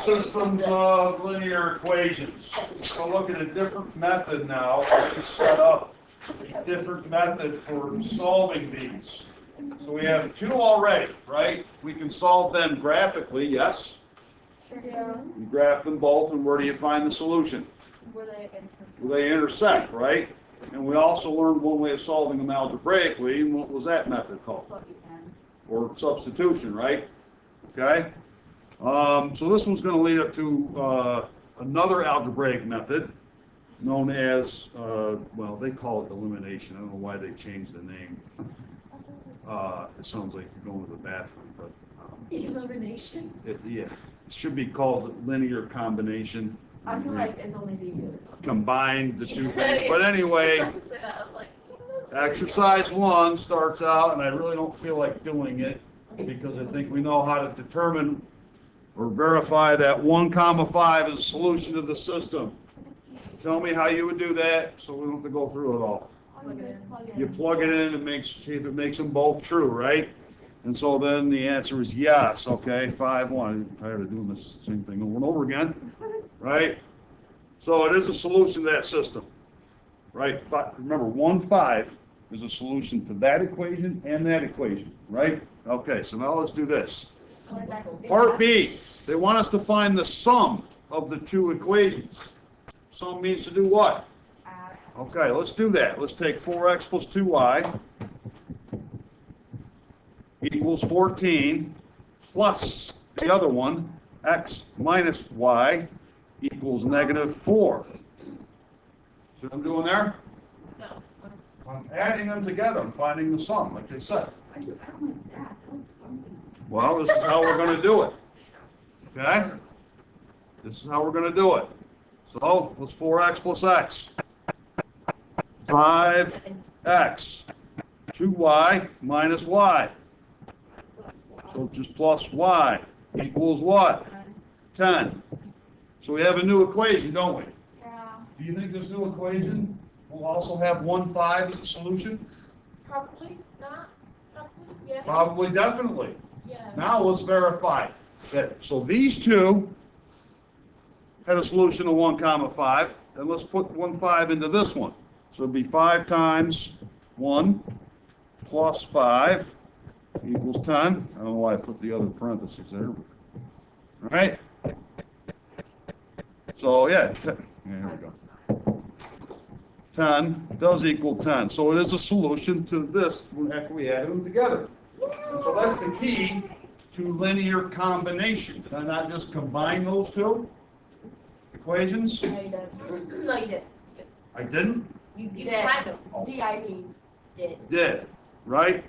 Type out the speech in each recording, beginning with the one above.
Systems of linear equations. So look at a different method now. We set up a different method for solving these. So we have two already, right? We can solve them graphically, yes? Yeah. You graph them both, and where do you find the solution? Where they intersect. Where they intersect, right? And we also learned one way of solving them algebraically, and what was that method called? Or substitution, right? Okay? So this one's going to lead up to another algebraic method known as, well, they call it elimination. I don't know why they changed the name. It sounds like you're going to the bathroom, but... Elimination? Yeah, it should be called linear combination. I feel like it's only the years. Combined the two things. But anyway, exercise 1 starts out, and I really don't feel like doing it because I think we know how to determine or verify that 1 comma 5 is a solution to the system. Tell me how you would do that so we don't have to go through it all. You plug it in and see if it makes them both true, right? And so then the answer is yes, okay, 5, 1. I'm tired of doing this same thing over and over again, right? So it is a solution to that system, right? Remember, 1, 5 is a solution to that equation and that equation, right? Okay, so now let's do this. Part B, they want us to find the sum of the two equations. Sum means to do what? Okay, let's do that. Let's take 4x plus 2y equals 14 plus the other one, x minus y equals negative 4. See what I'm doing there? No. I'm adding them together. I'm finding the sum, like they said. Well, this is how we're going to do it. Okay? This is how we're going to do it. So, what's 4x plus x? 5x. 2y minus y. So just plus y equals what? 10. So we have a new equation, don't we? Yeah. Do you think this new equation will also have 1, 5 as a solution? Probably not. Probably. Yeah. Probably, definitely. Yeah. Now let's verify that. So these two had a solution of 1 comma 5, and let's put 1, 5 into this one. So it'd be 5 times 1 plus 5 equals 10. I don't know why I put the other parentheses there. All right? So, yeah, here we go. 10 does equal 10. So it is a solution to this after we added them together. And so that's the key to linear combination. Did I not just combine those two equations? No, you didn't. No, you didn't. I didn't? You kind of. D-I-D. Did, right?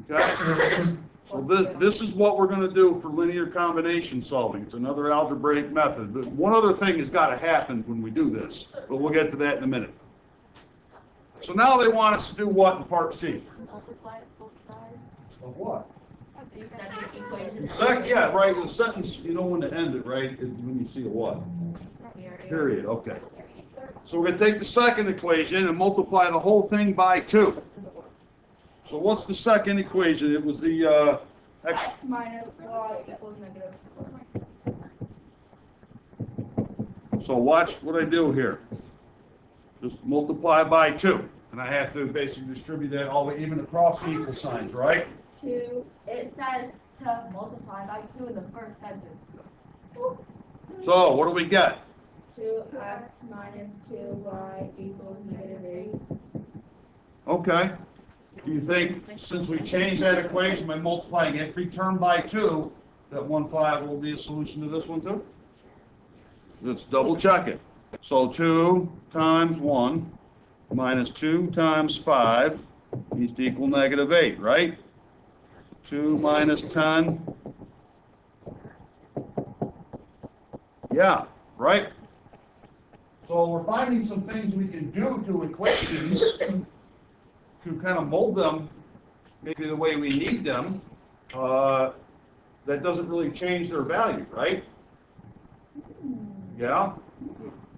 Okay? So this is what we're going to do for linear combination solving. It's another algebraic method. But one other thing has got to happen when we do this, but we'll get to that in a minute. So now they want us to do what in part C? Multiply both sides. Of what? Equation. Yeah, right. The sentence, you know when to end it, right? When you see a what? Period. Okay. So we're going to take the second equation and multiply the whole thing by 2. So what's the second equation? It was the x minus y equals negative 4. So watch what I do here. Just multiply by 2. And I have to basically distribute that all the way even across the equal signs, right? 2. It says to multiply by 2 in the first sentence. So what do we get? 2x minus 2y equals negative 8. Okay. Do you think, since we changed that equation by multiplying every term by 2, that 1, 5 will be a solution to this one too? Let's double check it. So 2 times 1 minus 2 times 5 needs to equal negative 8, right? 2 minus 10. Yeah, right? So we're finding some things we can do to equations to kind of mold them maybe the way we need them. That doesn't really change their value, right? Yeah?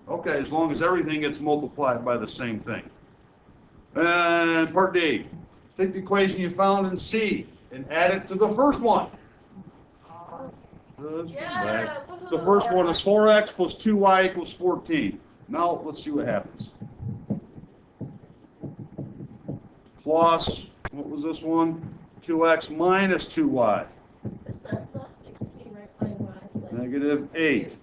Okay, as long as everything gets multiplied by the same thing. And part D. Take the equation you found in C and add it to the first one. Yeah, The first one is 4x plus 2y equals 14. Now, let's see what happens. Plus, what was this one? 2x minus 2y. It's not plus because we right by y. It's like Negative 8.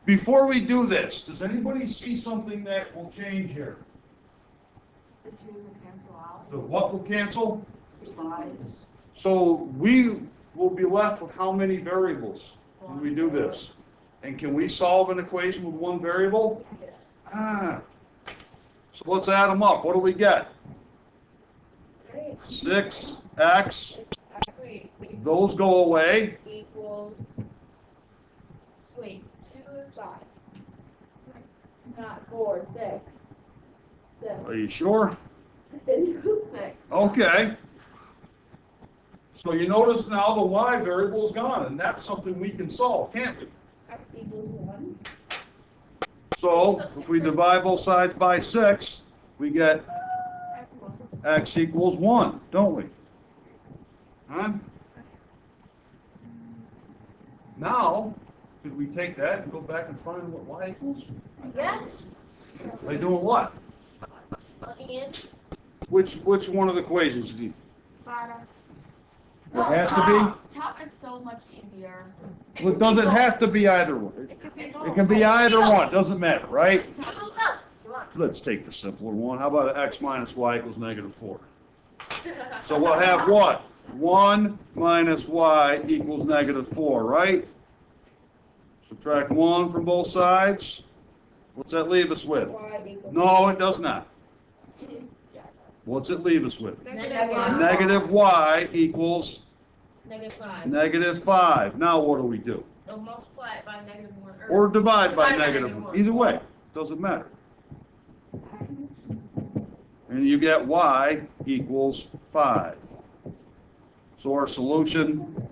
Before we do this, does anybody see something that will change here? The 2 will cancel out. The what will cancel? 5s. So we will be left with how many variables when we do this? And can we solve an equation with one variable? Ah. So let's add them up. What do we get? 6x. wait, Those go away. equals. Wait, 2 and 5. Not 4, 6. 7. Are you sure? It equals 6. Okay. So you notice now the y variable is gone, and that's something we can solve, can't we? X equals 1. So if we divide both sides by 6, we get x equals 1, don't we? Huh? Now, could we take that and go back and find what y equals? Yes. By doing what? Plugging in. Which one of the equations do you? Bottom. It has to be? Top is so much easier. Well, does it have to be either one? It can be either one, doesn't matter, right? Let's take the simpler one. How about x minus y equals negative 4? So we'll have what? 1 minus y equals negative 4, right? Subtract 1 from both sides. What's that leave us with? Y equals. No, it does not. What's it leave us with? Negative Negative y equals Negative 5. negative 5. Now what do we do? So multiply it by negative 1. Or divide by Divide by negative negative 1. one. Either way, doesn't matter. And you get y equals 5. So our solution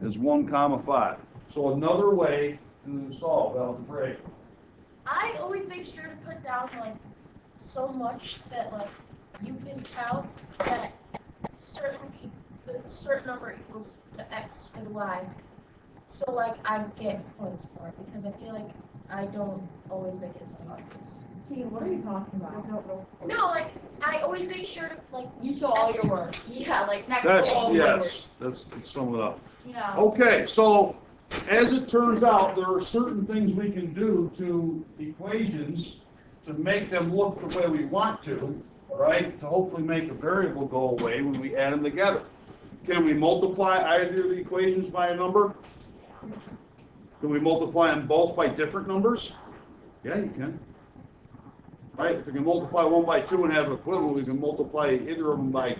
is 1 comma 5. So another way to solve algebraic. I always make sure to put down like so much that like you can tell that certain number equals to x and y. So like I get points for it because I feel like I don't always make it so obvious. Gee, what are you talking about? No, like I always make sure to like You show all your work. yeah, like next That's, to all my work. yes, that's to sum it up. You know. Okay, so as it turns out, there are certain things we can do to equations to make them look the way we want to, right? To hopefully make a variable go away when we add them together. Can we multiply either of the equations by a number? Can we multiply them both by different numbers? Yeah, you can. Right? If you can multiply 1 by 2 and have an equivalent, we can multiply either of them by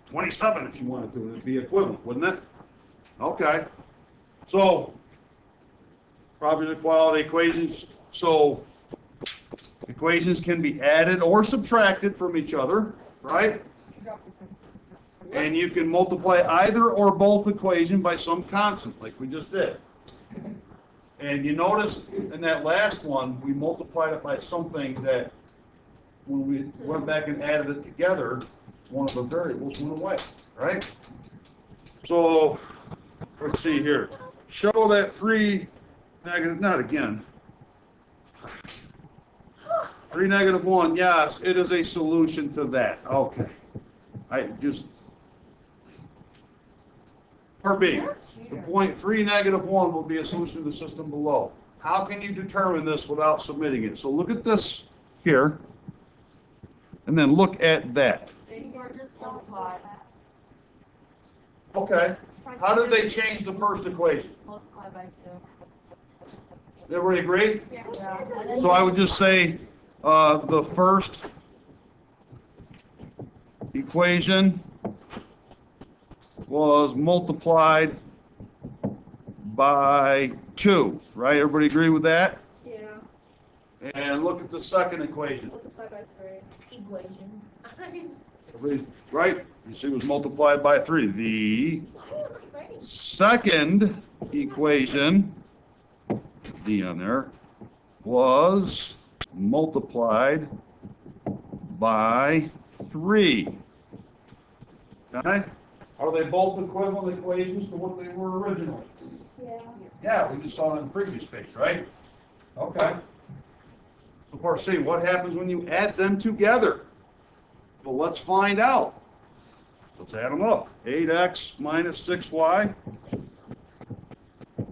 27 if you wanted to, and it'd be equivalent, wouldn't it? Okay. So, property equality equations. So, equations can be added or subtracted from each other, right? And you can multiply either or both equation by some constant, like we just did. And you notice in that last one, we multiplied it by something that when we went back and added it together, one of the variables went away, right? So, let's see here. Show that 3 negative, not again. 3 negative 1, yes, it is a solution to that. Okay. For B, the point 3 negative 1 will be a solution to the system below. How can you determine this without submitting it? So look at this here, and then look at that. Or just multiply. Okay. How did they change the first equation? Multiply by 2. Everybody agree? Yeah. So I would just say the first equation was multiplied by 2, right? Everybody agree with that? Yeah. And look at the second equation. Multiply by 3. Equation. Everybody, right? You see it was multiplied by 3. The Why am I writing? second equation, D on there, was multiplied by 3. Okay? Are they both equivalent equations to what they were originally? Yeah. Yeah, we just saw that on the previous page, right? Okay. So part C, what happens when you add them together? Well, let's find out. Let's add them up. 8x minus 6y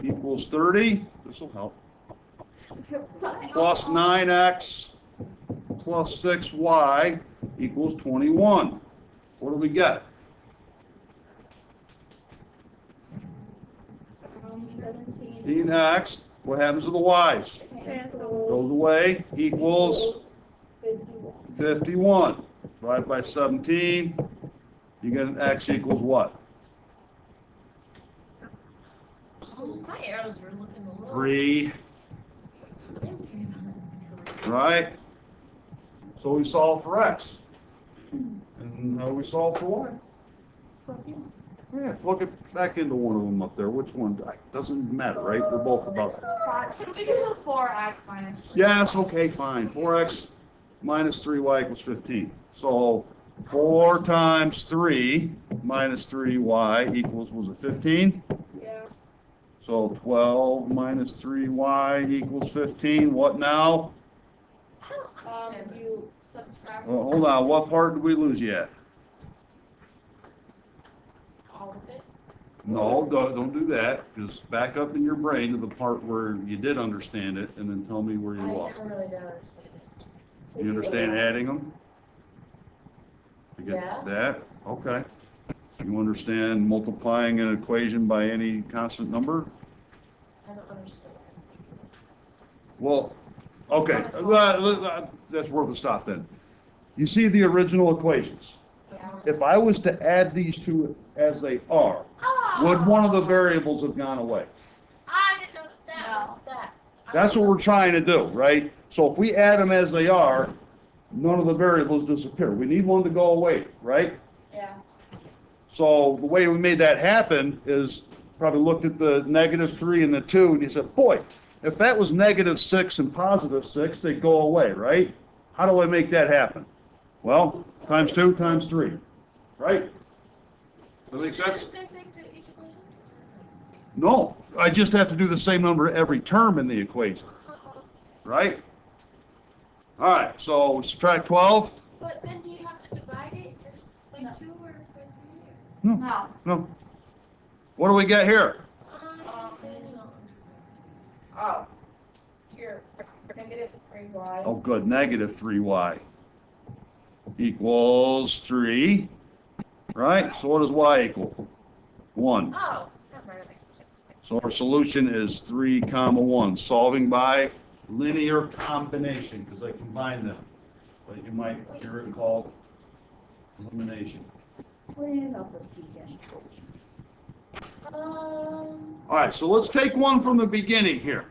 equals 30. This will help. Plus 9x plus 6y equals 21. What do we get? 18x. What happens to the y's? Goes away, equals 51. Divide by 17. You get an x equals what? My arrows were looking a little. 3. Right? So we solve for x. And how do we solve for y? Yeah, plug it back into one of them up there. Which one? Doesn't matter, right? They're both about it. Can we do the 4x minus 3? Yes, okay, fine. 4x minus 3y equals 15. So 4 times 3 minus 3y equals, was it 15? Yeah. So 12 minus 3y equals 15. What now? I don't understand this. You subtract. Well, hold on. What part did we lose yet? All of it. No, don't do that. Just back up in your brain to the part where you did understand it, and then tell me where you I lost. never really did understand it. You understand adding them? You get Yeah. that? Okay. You understand multiplying an equation by any constant number? I don't understand. Well, okay, that's worth a stop then. You see the original equations. Yeah. If I was to add these two as they are, would one of the variables have gone away? I didn't know that was that. That's what we're trying to do, right? So if we add them as they are, none of the variables disappear. We need one to go away, right? Yeah. So the way we made that happen is probably looked at the -3 and the 2, and you said, boy, if that was -6 and +6, they'd go away, right? How do I make that happen? Well, times 2 times 3, right? Does that make Did you do sense? the same thing to each equation? No, I just have to do the same number every term in the equation, right? All right, so subtract 12. But then do you have to divide it just by No. 2 or by 3? No. No. What do we get here? Oh. Here, -3y. Oh, good, -3y equals 3, right? So what does y equal? 1. Oh, never mind. So our solution is 3, 1, solving by linear combination, because I combine them. But you might hear it called elimination. All right, so let's take one from the beginning here.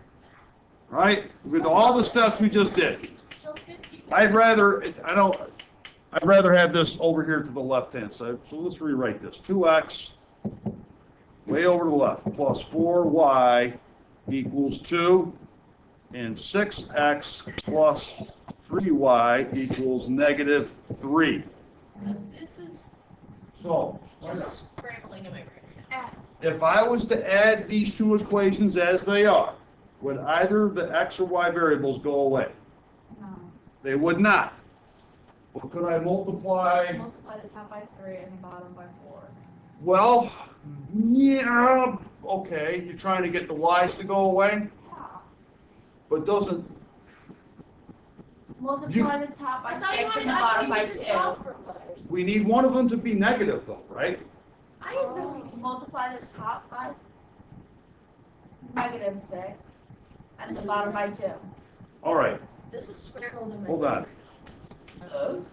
All right, with all the steps we just did. So 50. I'd rather have this over here to the left-hand side. So let's rewrite this. 2x, way over to the left, plus 4y equals 2, and 6x plus 3y equals -3. This is So, just scrambling in my brain right now. if I was to add these two equations as they are, would either the x or y variables go away? No. They would not. Well, could I multiply? Multiply the top by 3 and the bottom by 4. Well, yeah, okay, you're trying to get the y's to go away, Yeah. but doesn't, Multiply the top by I thought you 6 wanted and the bottom by to 2. solve for letters. we need one of them to be negative though, right? I didn't know you could. Multiply the top by -6 and the bottom by 2. All right, This is scrambled in my hold on. brain.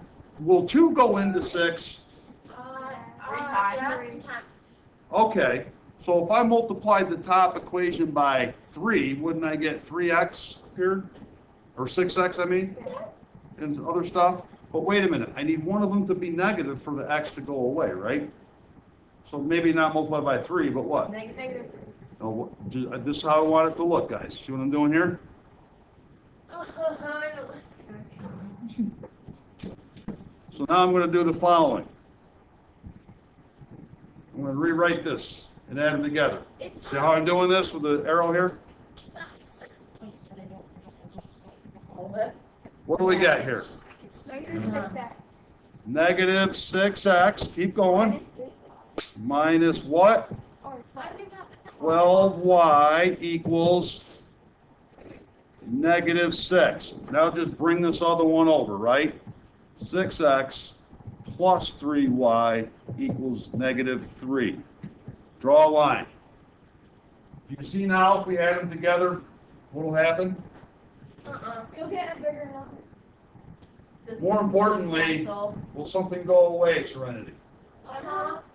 Will 2 go into 6? Yeah, 3 times. Okay, so if I multiplied the top equation by 3, wouldn't I get 3x here? Or 6x, I mean, Yes. and other stuff? But wait a minute, I need one of them to be negative for the x to go away, right? So maybe not multiply by 3, but what? Negative. No, this is how I want it to look, guys. See what I'm doing here? I don't. So now I'm going to do the following. I'm going to rewrite this and add them together. It's See how I'm doing this with the arrow here? it's not certain. What do we got here? Negative 6x, keep going, minus what? 12y equals negative 6. Now just bring this other one over, right? 6x plus 3y equals negative 3. Draw a line. You see now if we add them together, what will happen? You'll get a bigger number. More importantly, will something go away, Serenity?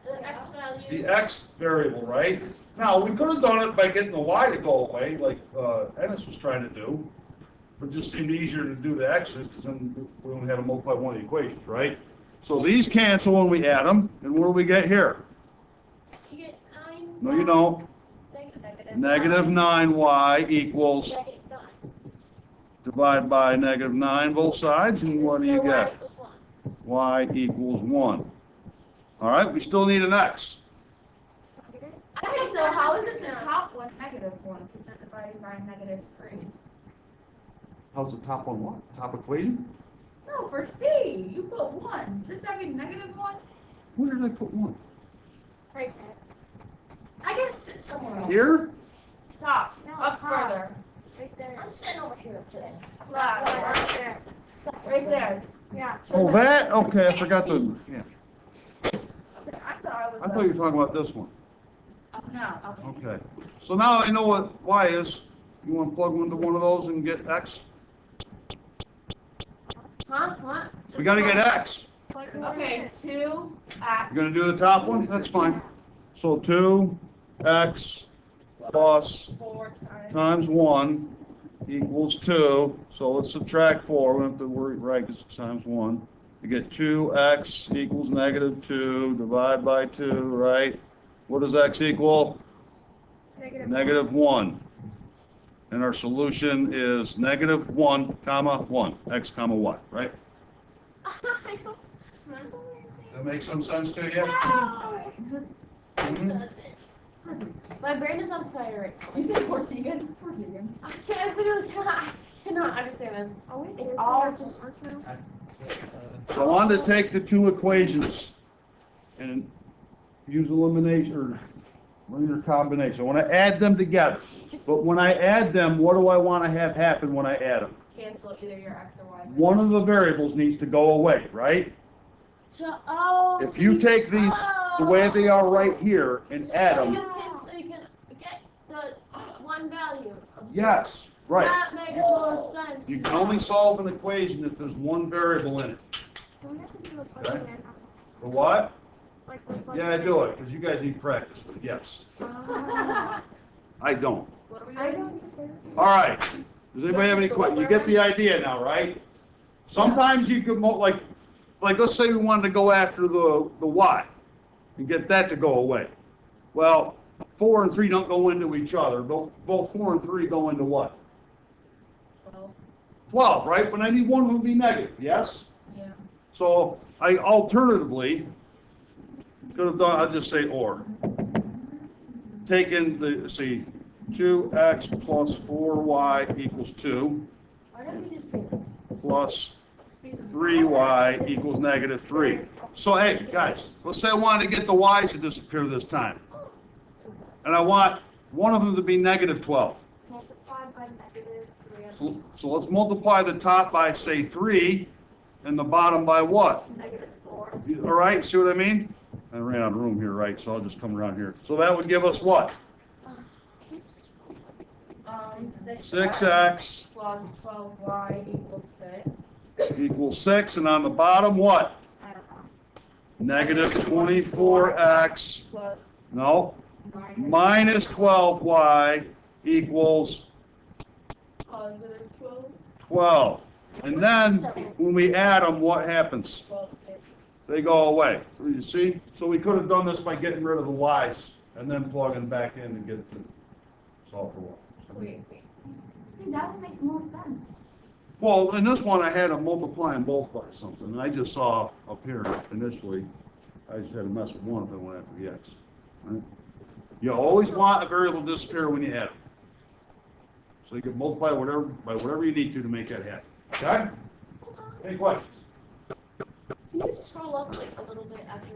The x value. The x variable, right? Now, we could have done it by getting the y to go away, like Ennis was trying to do. But it just seemed easier to do the x's, because then we only had to multiply one of the equations, right? So these cancel when we add them, and what do we get here? You get 9. No, you don't. Negative 9y equals, Negative 9. divide by negative 9 both sides, and what do you So y get? equals 1. Y equals 1. All right, we still need an x. Okay, so how is it the top one negative 1? Because they're divided by negative 3. How's the top one what? Top equation? No, for C, you put 1. Shouldn't that be negative 1? Where did I put 1? Right there. I gotta sit somewhere else. Here? Top. No, Up top. further. Right there. I'm sitting over here today. Left. Right there. Right there. Yeah. Oh, that? Okay, I forgot the, yeah. I thought I thought you were talking about this one. No. Okay. So now I know what y is. You want to plug into one of those and get x? Huh? What? We got to get x. Okay, 2 at You're going to do the top one? That's fine. So 2x plus 4 times 1 equals 2. So let's subtract 4. We don't have to worry, right, because it's times 1. You get 2x equals negative 2. Divide by 2, right? What does x equal? Negative 1. And our solution is negative 1, comma 1. X, comma y, right? That makes some sense to you? Mhm. My brain is on fire right now. You said Portuguese? I literally cannot understand this. It's all just. So I wanted to take the two equations and use elimination or linear combination. I want to add them together. But when I add them, what do I want to have happen when I add them? Cancel either your X or Y. One of the variables needs to go away, right? If you take these the way they are right here and add them, So you can get the one value. yes, right. That makes more sense. You can only solve an equation if there's one variable in it. Okay. The what? Yeah, I do it, because you guys need practice, but yes. I don't. All right. Does anybody have any questions? You get the idea now, right? Sometimes you could, like let's say we wanted to go after the y and get that to go away. Well, 4 and 3 don't go into each other. Both 4 and 3 go into what? 12, right? But I need one who would be negative, yes? Yeah. So I alternatively could have done, I'll just say or. Taken the, see, 2x plus 4y equals 2 Why don't we just say plus 3y equals negative 3. So hey, guys, let's say I wanted to get the y's to disappear this time. And I want one of them to be negative 12. Multiplied by negative 3. So let's multiply the top by, say, 3, and the bottom by what? Negative 4. All right, see what I mean? I ran out of room here, right, so I'll just come around here. So that would give us what? 6x Plus 12y equals 6. equals 6, and on the bottom, what? I don't know. Negative 24x, Plus no, minus 12y equals positive 12. 12. And then, when we add them, what happens? 12, 6. They go away. You see? So we could have done this by getting rid of the y's and then plugging back in and get the solve for y. wait. See, that one makes more sense. Well, in this one, I had them multiplying both by something, and I just saw up here initially, I just had to mess with one if I went after the x. Right? You always want a variable to disappear when you add them. So you can multiply by whatever you need to make that happen. Okay? Any questions? Can you scroll up like a little bit after?